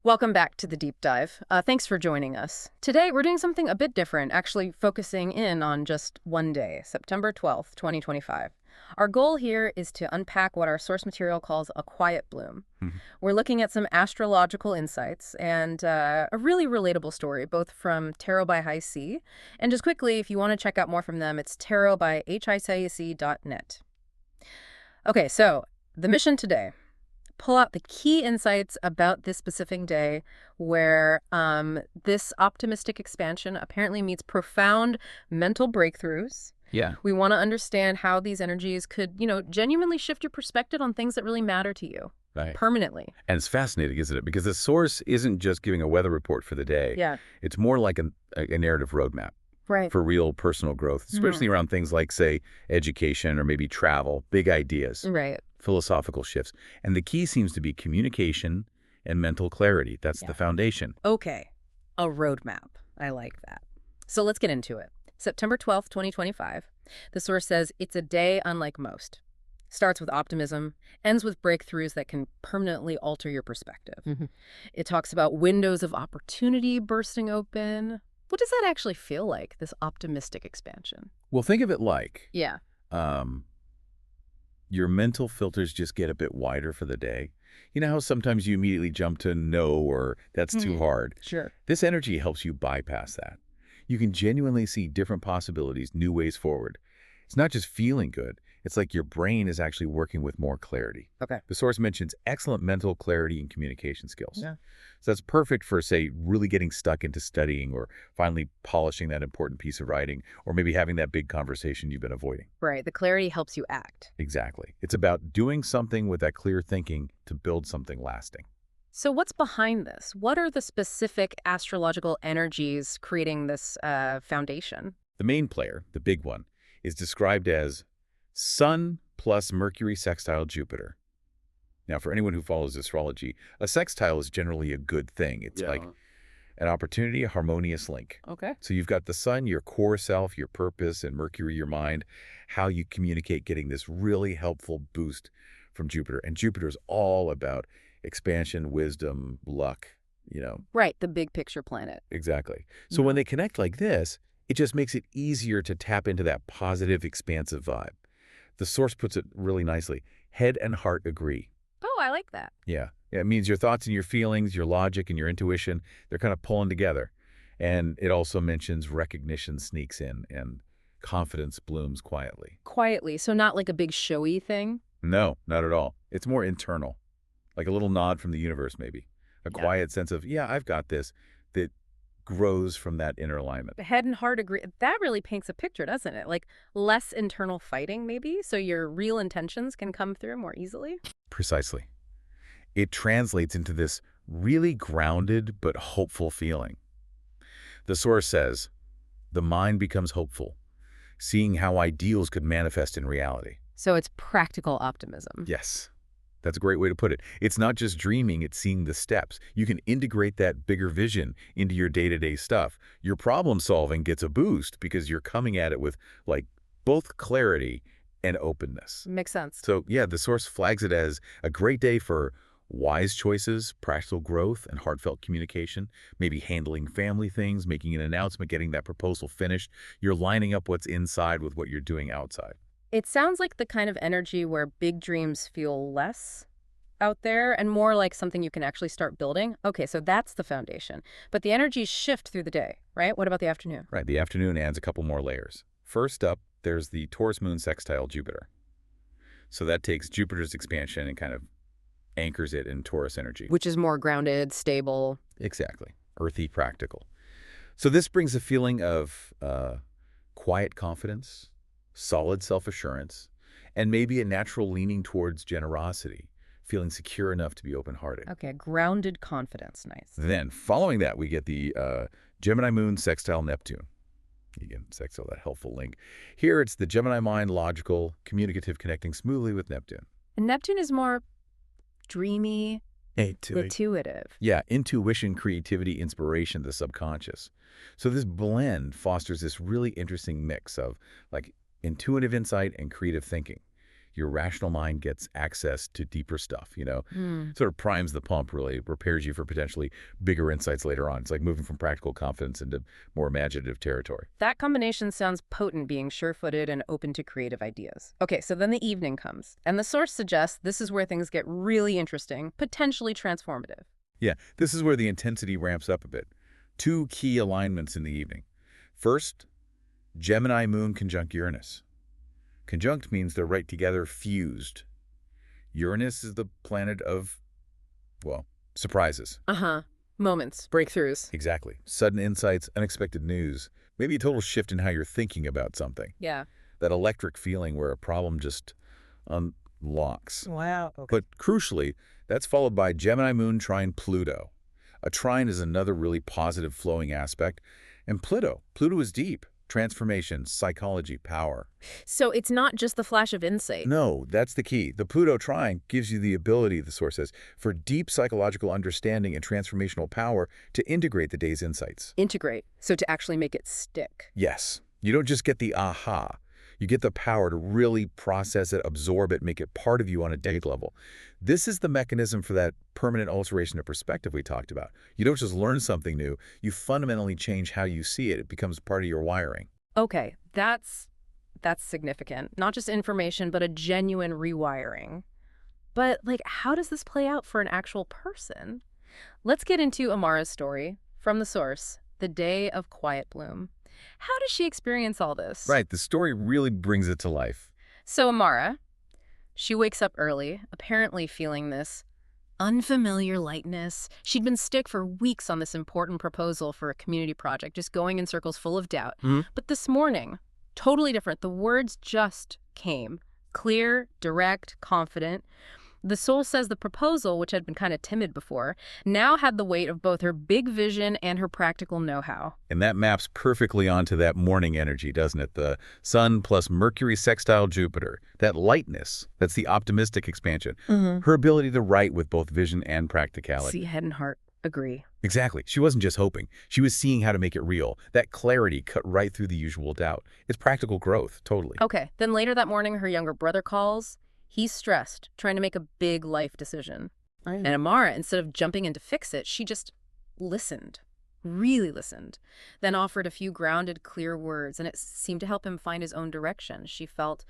Welcome back to the deep dive. Thanks for joining us. Today, we're doing something a bit different, actually focusing in on just one day, September 12th, 2025. Our goal here is to unpack what our source material calls a quiet bloom. Mhm. We're looking at some astrological insights and a really relatable story, both from Tarot by High C. And just quickly, if you want to check out more from them, it's tarotbyhic.net. Okay, so the mission today: pull out the key insights about this specific day where this optimistic expansion apparently meets profound mental breakthroughs. Yeah, We want to understand how these energies could, genuinely shift your perspective on things that really matter to you right. permanently. And it's fascinating, isn't it? Because the source isn't just giving a weather report for the day. Yeah, It's more like a narrative roadmap right. for real personal growth, especially around things like, say, education or maybe travel, big ideas, Right. philosophical shifts. And the key seems to be communication and mental clarity. That's Yeah. the foundation. Okay, a roadmap. I like that. So let's get into it. September 12th, 2025. The source says it's a day unlike most. Starts with optimism, ends with breakthroughs that can permanently alter your perspective. It talks about windows of opportunity bursting open. What does that actually feel like, this optimistic expansion? Well, think of it like Yeah. um, your mental filters just get a bit wider for the day. You know how sometimes you immediately jump to no or that's too hard? Sure. This energy helps you bypass that. You can genuinely see different possibilities, new ways forward. It's not just feeling good. It's like your brain is actually working with more clarity. Okay. The source mentions excellent mental clarity and communication skills. Yeah. So that's perfect for, say, really getting stuck into studying or finally polishing that important piece of writing or maybe having that big conversation you've been avoiding. Right. The clarity helps you act. Exactly. It's about doing something with that clear thinking to build something lasting. So what's behind this? What are the specific astrological energies creating this foundation? The main player, the big one, is described as Sun plus Mercury sextile Jupiter. Now, for anyone who follows astrology, a sextile is generally a good thing. It's like an opportunity, a harmonious link. Okay. So you've got the Sun, your core self, your purpose, and Mercury, your mind, how you communicate, getting this really helpful boost from Jupiter. And Jupiter's all about expansion, wisdom, luck. Right. The big picture planet. Exactly. So when they connect like this, it just makes it easier to tap into that positive, expansive vibe. The source puts it really nicely. Head and heart agree. Oh, I like that. Yeah. It means your thoughts and your feelings, your logic and your intuition, they're kind of pulling together. And it also mentions recognition sneaks in and confidence blooms quietly. Quietly. So not like a big showy thing. No, not at all. It's more internal, like a little nod from the universe maybe. A Yeah. quiet sense of, yeah, I've got this, that grows from that inner alignment. The head and heart agree. That really paints a picture, doesn't it? Like less internal fighting, maybe, so your real intentions can come through more easily. Precisely. It translates into this really grounded but hopeful feeling. The source says, the mind becomes hopeful, seeing how ideals could manifest in reality. So it's practical optimism. Yes, that's a great way to put it. It's not just dreaming, it's seeing the steps. You can integrate that bigger vision into your day-to-day stuff. Your problem solving gets a boost because you're coming at it with like both clarity and openness. Makes sense. So yeah, the source flags it as a great day for wise choices, practical growth, and heartfelt communication, maybe handling family things, making an announcement, getting that proposal finished. You're lining up what's inside with what you're doing outside. It sounds like the kind of energy where big dreams feel less out there and more like something you can actually start building. Okay, so that's the foundation. But the energies shift through the day, right? What about the afternoon? Right, the afternoon adds a couple more layers. First up, there's the Taurus moon sextile Jupiter. So that takes Jupiter's expansion and kind of anchors it in Taurus energy. Which is more grounded, stable. Exactly. Earthy, practical. So this brings a feeling of quiet confidence, solid self-assurance, and maybe a natural leaning towards generosity, feeling secure enough to be open-hearted. Okay, grounded confidence. Nice. Then, following that, we get the Gemini moon sextile Neptune. Again, sextile, that helpful link. Here, it's the Gemini mind, logical, communicative, connecting smoothly with Neptune. And Neptune is more dreamy, intuitive. Yeah, intuition, creativity, inspiration, the subconscious. So this blend fosters this really interesting mix of like intuitive insight and creative thinking. Your rational mind gets access to deeper stuff, Hmm. Sort of primes the pump, really, prepares you for potentially bigger insights later on. It's like moving from practical confidence into more imaginative territory. That combination sounds potent, being sure-footed and open to creative ideas. Okay, so then the evening comes, and the source suggests this is where things get really interesting, potentially transformative. Yeah, this is where the intensity ramps up a bit. Two key alignments in the evening. First, Gemini moon conjunct Uranus. Conjunct means they're right together, fused. Uranus is the planet of, well, surprises. Uh-huh. Moments, breakthroughs. Exactly. Sudden insights, unexpected news. Maybe a total shift in how you're thinking about something. Yeah. That electric feeling where a problem just unlocks. Wow. Okay. But crucially, that's followed by Gemini moon trine Pluto. A trine is another really positive flowing aspect. And Pluto is deep. Transformation, psychology, power. So it's not just the flash of insight. No, that's the key. The Pluto trine gives you the ability, the source says, for deep psychological understanding and transformational power to integrate the day's insights. Integrate, so to actually make it stick. Yes, you don't just get the aha. You get the power to really process it, absorb it, make it part of you on a day level. This is the mechanism for that permanent alteration of perspective we talked about. You don't just learn something new, you fundamentally change how you see it. It becomes part of your wiring. Okay, that's significant. Not just information, but a genuine rewiring. But, like, how does this play out for an actual person? Let's get into Amara's story from the source, the day of quiet bloom. How does she experience all this? Right, the story really brings it to life. So Amara, she wakes up early, apparently feeling this unfamiliar lightness. She'd been stuck for weeks on this important proposal for a community project, just going in circles full of doubt. But this morning, totally different. The words just came. Clear, direct, confident. The soul says the proposal, which had been kind of timid before, now had the weight of both her big vision and her practical know-how. And that maps perfectly onto that morning energy, doesn't it? The Sun plus Mercury sextile Jupiter. That lightness, that's the optimistic expansion. Her ability to write with both vision and practicality. See, head and heart agree. Exactly. She wasn't just hoping. She was seeing how to make it real. That clarity cut right through the usual doubt. It's practical growth, totally. Okay, then later that morning, her younger brother calls. He's stressed, trying to make a big life decision. And Amara, instead of jumping in to fix it, she just listened, really listened, then offered a few grounded, clear words, and it seemed to help him find his own direction. She felt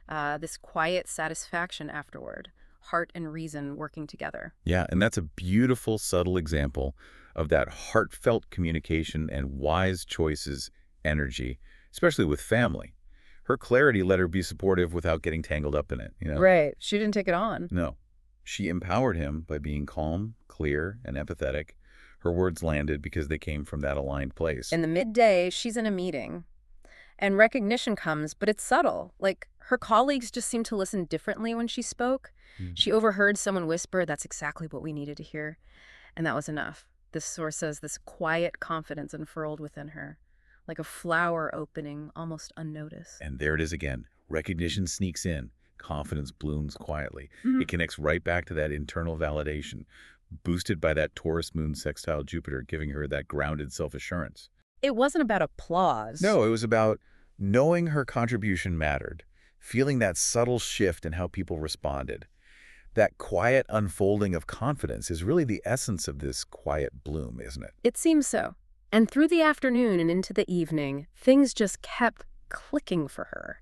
this quiet satisfaction afterward, heart and reason working together. Yeah, and that's a beautiful, subtle example of that heartfelt communication and wise choices energy, especially with family. Her clarity let her be supportive without getting tangled up in it, Right. She didn't take it on. No. She empowered him by being calm, clear, and empathetic. Her words landed because they came from that aligned place. In the midday, she's in a meeting, and recognition comes, but it's subtle. Like, her colleagues just seemed to listen differently when she spoke. She overheard someone whisper, "That's exactly what we needed to hear." And that was enough. This source says this quiet confidence unfurled within her, like a flower opening, almost unnoticed. And there it is again. Recognition sneaks in. Confidence blooms quietly. It connects right back to that internal validation, boosted by that Taurus moon sextile Jupiter, giving her that grounded self-assurance. It wasn't about applause. No, it was about knowing her contribution mattered, feeling that subtle shift in how people responded. That quiet unfolding of confidence is really the essence of this quiet bloom, isn't it? It seems so. And through the afternoon and into the evening, things just kept clicking for her.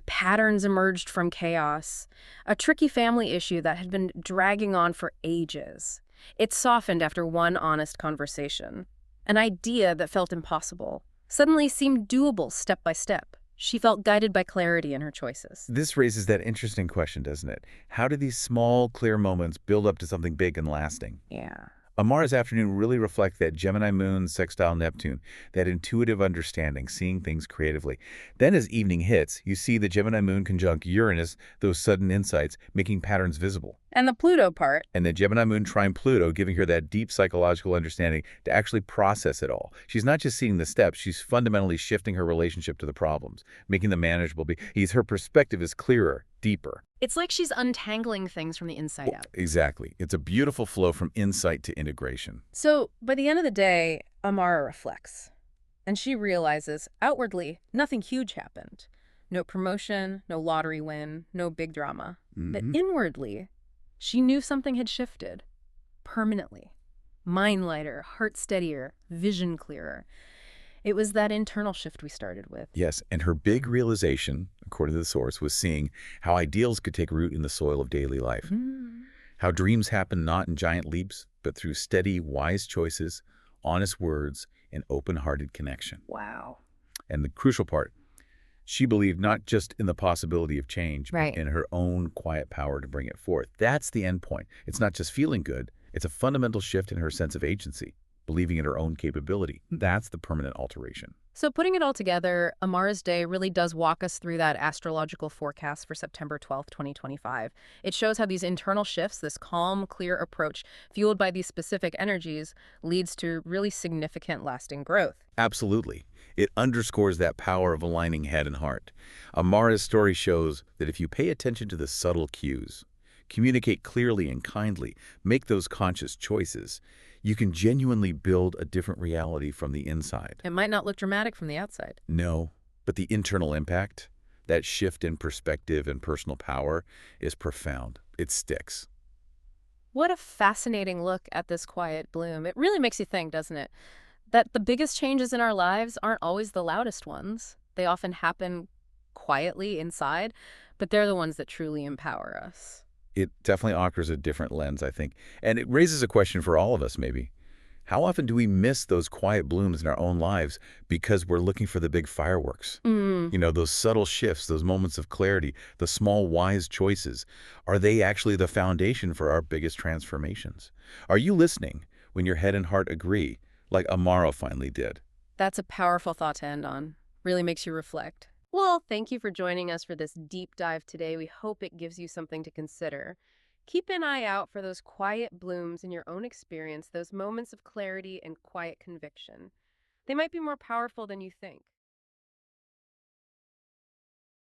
Patterns emerged from chaos, a tricky family issue that had been dragging on for ages. It softened after one honest conversation. An idea that felt impossible suddenly seemed doable step by step. She felt guided by clarity in her choices. This raises that interesting question, doesn't it? How do these small, clear moments build up to something big and lasting? Yeah. Amara's afternoon really reflects that Gemini moon sextile Neptune, that intuitive understanding, seeing things creatively. Then as evening hits, you see the Gemini moon conjunct Uranus, those sudden insights, making patterns visible. And the Pluto part. And the Gemini moon trine Pluto, giving her that deep psychological understanding to actually process it all. She's not just seeing the steps, she's fundamentally shifting her relationship to the problems, making them manageable. Her perspective is clearer, deeper. It's like she's untangling things from the inside out. Exactly. It's a beautiful flow from insight to integration. So, by the end of the day, Amara reflects. And she realizes, outwardly, nothing huge happened. No promotion, no lottery win, no big drama. But Hmm. inwardly, she knew something had shifted. Permanently. Mind lighter, heart steadier, vision clearer. It was that internal shift we started with. Yes, and her big realization, according to the source, was seeing how ideals could take root in the soil of daily life. Mm. How dreams happen not in giant leaps, but through steady, wise choices, honest words, and open-hearted connection. Wow. And the crucial part, she believed not just in the possibility of change, but Right. in her own quiet power to bring it forth. That's the end point. It's not just feeling good, it's a fundamental shift in her sense of agency, believing in her own capability. That's the permanent alteration. So putting it all together, Amara's Day really does walk us through that astrological forecast for September 12th, 2025. It shows how these internal shifts, this calm, clear approach, fueled by these specific energies, leads to really significant lasting growth. Absolutely. It underscores that power of aligning head and heart. Amara's story shows that if you pay attention to the subtle cues, communicate clearly and kindly, make those conscious choices, you can genuinely build a different reality from the inside. It might not look dramatic from the outside. No, but the internal impact, that shift in perspective and personal power, is profound. It sticks. What a fascinating look at this quiet bloom. It really makes you think, doesn't it? That the biggest changes in our lives aren't always the loudest ones. They often happen quietly inside, but they're the ones that truly empower us. It definitely offers a different lens, I think. And it raises a question for all of us, maybe. How often do we miss those quiet blooms in our own lives because we're looking for the big fireworks? Mm. Those subtle shifts, those moments of clarity, the small wise choices. Are they actually the foundation for our biggest transformations? Are you listening when your head and heart agree, like Amaro finally did? That's a powerful thought to end on. Really makes you reflect. Well, thank you for joining us for this deep dive today. We hope it gives you something to consider. Keep an eye out for those quiet blooms in your own experience, those moments of clarity and quiet conviction. They might be more powerful than you think.